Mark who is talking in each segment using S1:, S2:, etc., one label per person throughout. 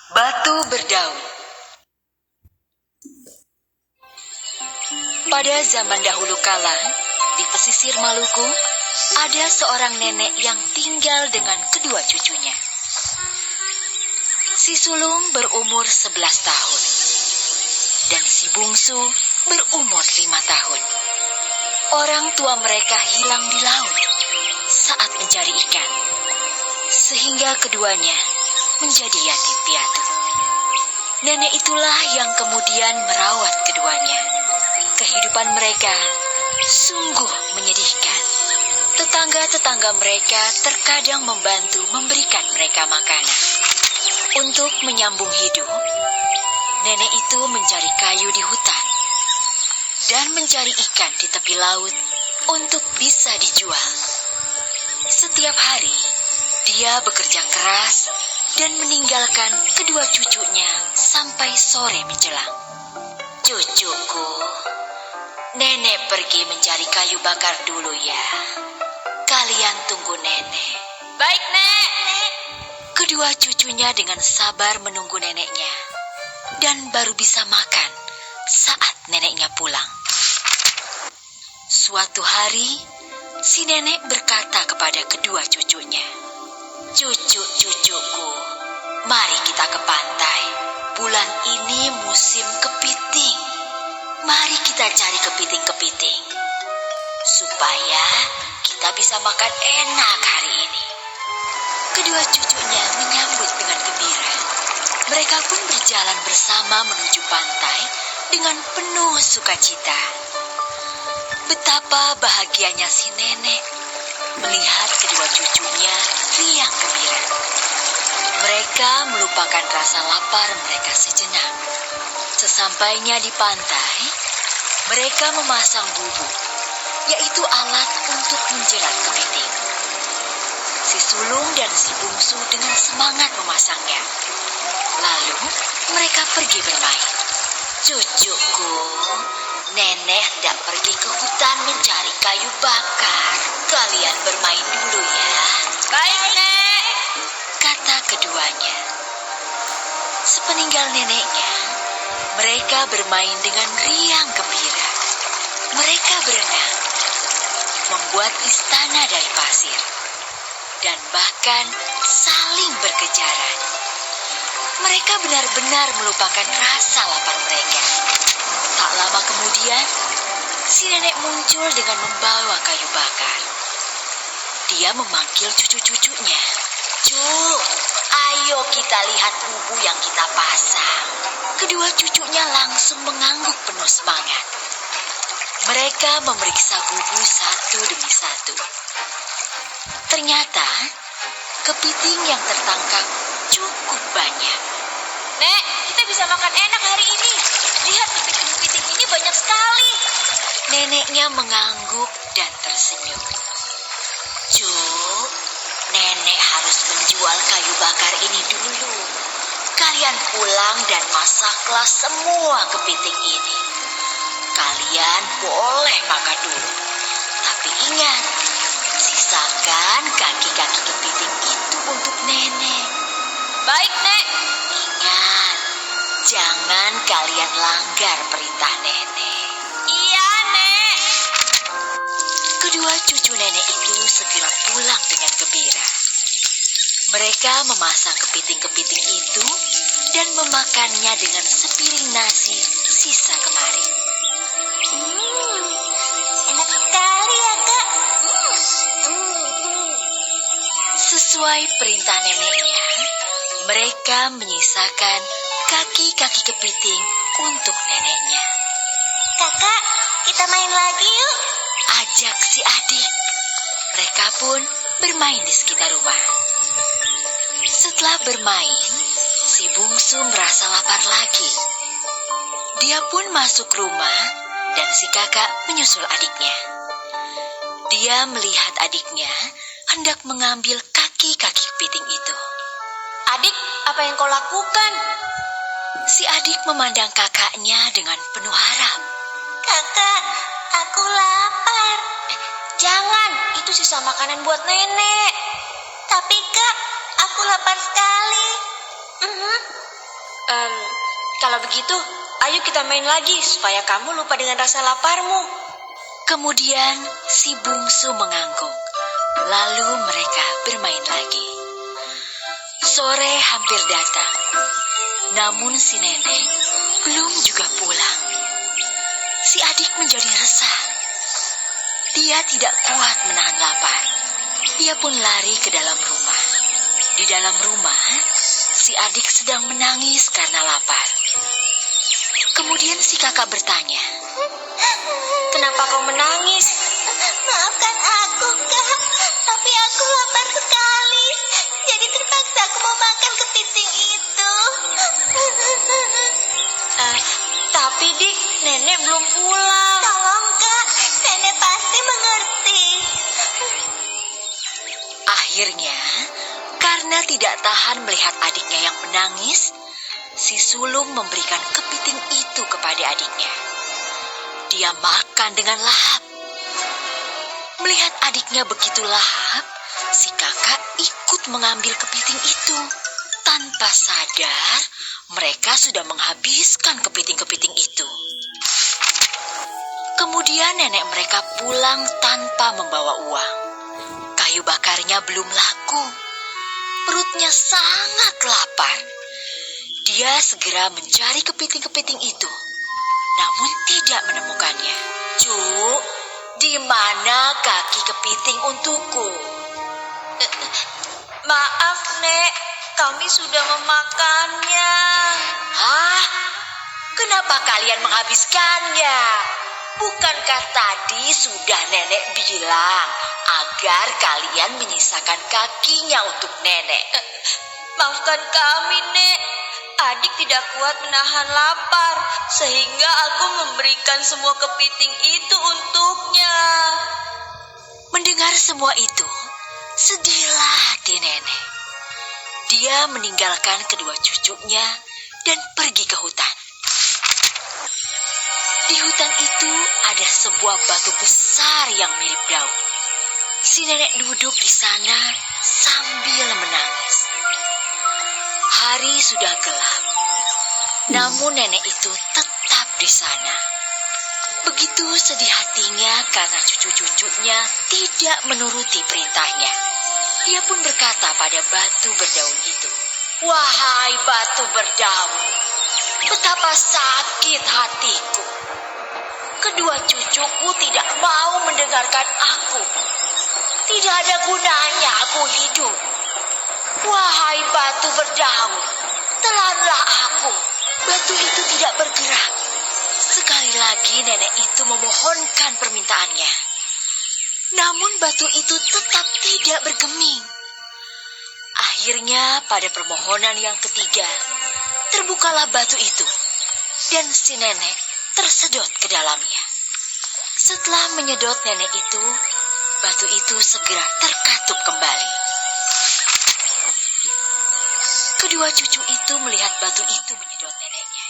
S1: Batu berdaun. Pada zaman dahulu kala, di pesisir Maluku, ada seorang nenek yang tinggal dengan kedua cucunya. Si sulung berumur 11 tahun, dan si bungsu berumur 5 tahun. Orang tua mereka hilang di laut saat mencari ikan, sehingga keduanya menjadi yatim piatu. Nenek itulah yang kemudian merawat keduanya. Kehidupan mereka sungguh menyedihkan. Tetangga-tetangga mereka terkadang membantu memberikan mereka makanan. Untuk menyambung hidup, nenek itu mencari kayu di hutan dan mencari ikan di tepi laut untuk bisa dijual. Setiap hari, dia bekerja keras dan meninggalkan kedua cucunya sampai sore menjelang. Cucuku, nenek pergi mencari kayu bakar dulu ya. Kalian tunggu nenek.
S2: Baik, Nek.
S1: Kedua cucunya dengan sabar menunggu neneknya dan baru bisa makan saat neneknya pulang. Suatu hari, si nenek berkata kepada kedua cucunya, "Cucu-cucuku, mari kita ke pantai. Bulan ini musim kepiting. Mari kita cari kepiting-kepiting, supaya kita bisa makan enak hari ini." Kedua cucunya menyambut dengan gembira. Mereka pun berjalan bersama menuju pantai dengan penuh sukacita. Betapa bahagianya si nenek melihat kedua cucunya riang gembira. Mereka melupakan rasa lapar mereka sejenak. Sesampainya di pantai, mereka memasang bubuk, yaitu alat untuk menjerat kepiting. Si sulung dan si bungsu dengan semangat memasangnya. Lalu mereka pergi bermain. Cucuku, nenek hendak pergi ke hutan mencari kayu bakar. Kalian bermain dulu ya.
S2: Baik, Nek.
S1: Kata keduanya. Sepeninggal neneknya, mereka bermain dengan riang gembira. Mereka berenang, membuat istana dari pasir, dan bahkan saling berkejaran. Mereka benar-benar melupakan rasa lapar mereka. Tak lama kemudian, si nenek muncul dengan membawa kayu bakar. Dia memanggil cucu-cucunya. "Cuk, ayo kita lihat bubu yang kita pasang." Kedua cucunya langsung mengangguk penuh semangat. Mereka memeriksa bubu satu demi satu. Ternyata, kepiting yang tertangkap cukup banyak.
S2: Nek, kita bisa makan enak hari ini. Lihat kepiting-kepiting ini banyak sekali.
S1: Neneknya mengangguk dan tersenyum. "Cuk, nenek harus menjual kayu bakar ini dulu. Kalian pulang dan masaklah semua kepiting ini. Kalian boleh makan dulu. Tapi ingat, sisakan kaki-kaki kepiting itu untuk nenek."
S2: Baik, Nek.
S1: Ingat, jangan kalian langgar perintah nenek.
S2: Iya, Nek.
S1: Kedua cucu nenek itu segera pulang dengan gembira. Mereka memasak kepiting-kepiting itu dan memakannya dengan sepiring nasi sisa kemarin.
S2: Enak sekali ya, Kak.
S1: Sesuai perintah neneknya, mereka menyisakan kaki-kaki kepiting untuk neneknya.
S2: Kakak, kita main lagi yuk.
S1: Ajak si adik. Mereka pun bermain di sekitar rumah. Setelah bermain, si bungsu merasa lapar lagi. Dia pun masuk rumah dan si kakak menyusul adiknya. Dia melihat adiknya hendak mengambil kaki-kaki kepiting itu.
S2: Adik, apa yang kau lakukan?
S1: Si adik memandang kakaknya dengan penuh harap.
S2: Kakak, aku lapar. Jangan, itu sisa makanan buat nenek. Tapi Kak, aku lapar sekali. Em, Kalau begitu, ayo kita main lagi supaya kamu lupa dengan rasa laparmu.
S1: Kemudian si bungsu mengangguk. Lalu mereka bermain lagi. Sore hampir datang. Namun si nenek belum juga pulang. Si adik menjadi resah. Dia tidak kuat menahan lapar. Dia pun lari ke dalam rumah. Di dalam rumah, si adik sedang menangis karena lapar. Kemudian si kakak bertanya,
S2: Kenapa kau menangis?
S3: Maafkan aku, Kak. Tapi aku lapar sekali. Jadi terpaksa aku mau makan kepiting itu.
S2: Tapi Dik, nenek belum pulang.
S3: Tolong, Kak. Nenek pasti mengerti.
S1: akhirnya karena tidak tahan melihat adiknya yang menangis, si sulung memberikan kepiting itu kepada adiknya. Dia makan dengan lahap. Melihat adiknya begitu lahap, si kakak ikut mengambil kepiting itu. Tanpa sadar, mereka sudah menghabiskan kepiting-kepiting itu. Kemudian nenek mereka pulang tanpa membawa uang. Kayu bakarnya belum laku. Perutnya sangat lapar. Dia segera mencari kepiting-kepiting itu, namun tidak menemukannya. Cuk, di mana kaki kepiting untukku?
S2: Maaf, Nek. Kami sudah memakannya.
S1: Hah? Kenapa kalian menghabiskannya? Bukankah tadi sudah nenek bilang agar kalian menyisakan kakinya untuk nenek?
S2: Maafkan kami, Nek. Adik tidak kuat menahan lapar, sehingga aku memberikan semua kepiting itu untuknya.
S1: Mendengar semua itu, sedihlah hati nenek. Dia meninggalkan kedua cucunya dan pergi ke hutan. Di hutan itu ada sebuah batu besar yang mirip daun. Si nenek duduk di sana sambil menangis. Hari sudah gelap, namun nenek itu tetap di sana. Begitu sedih hatinya karena cucu-cucunya tidak menuruti perintahnya. Dia pun berkata pada batu berdaun itu, "Wahai batu berdaun, betapa sakit hatiku. Kedua cucuku tidak mau mendengarkan aku. Tidak ada gunanya aku hidup. Wahai batu berdaun, telanlah aku." Batu itu tidak bergerak. Sekali lagi nenek itu memohonkan permintaannya. Namun batu itu tetap tidak bergeming. Akhirnya pada permohonan yang ketiga, terbukalah batu itu. Dan si nenek tersedot ke dalamnya. Setelah menyedot nenek itu, batu itu segera terkatup kembali. Kedua cucu itu melihat batu itu menyedot neneknya.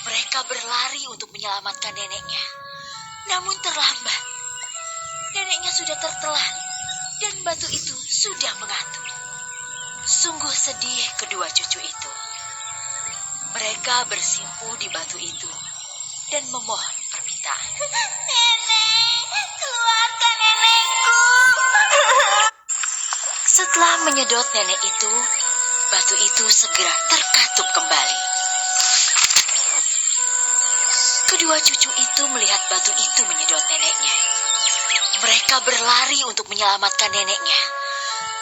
S1: Mereka berlari untuk menyelamatkan neneknya. Namun terlambat. Neneknya sudah tertelan dan batu itu sudah mengatup. Sungguh sedih kedua cucu itu. Mereka bersimpu di batu itu dan memohon permintaan.
S3: Nenek, keluarkan nenekku.
S1: Setelah menyedot nenek itu, batu itu segera terkatup kembali. Kedua cucu itu melihat batu itu menyedot neneknya. Mereka berlari untuk menyelamatkan neneknya.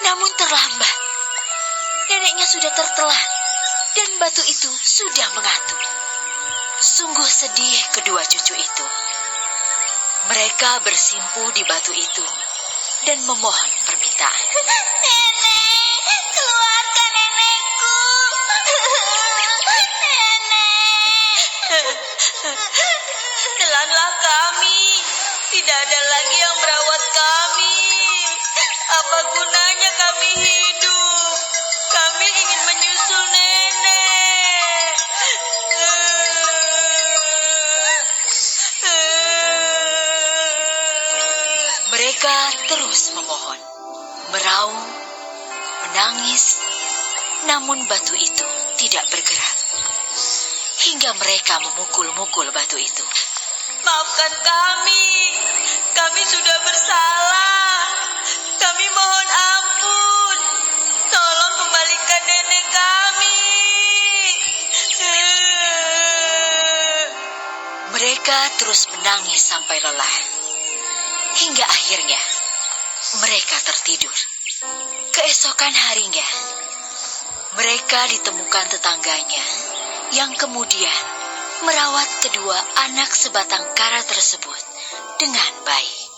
S1: Namun terlambat. Neneknya sudah tertelan dan batu itu sudah mengatup. Sungguh sedih kedua cucu itu. Mereka bersimpu di batu itu dan memohon permintaan.
S3: Nenek, keluarkan nenekku. Nenek.
S2: Telanlah kami. Tidak ada lagi yang merawat kami. Apa gunanya kami hidup? Kami ingin menyusul nenek.
S1: Mereka terus memohon, meraung, menangis, namun batu itu tidak bergerak. hingga mereka memukul-mukul batu itu.
S2: Maafkan kami sudah bersalah. Kami mohon ampun. Tolong kembalikan nenek kami.
S1: Mereka terus menangis sampai lelah. Hingga akhirnya mereka tertidur. Keesokan harinya, mereka ditemukan tetangganya yang kemudian merawat kedua anak sebatang kara tersebut dengan baik.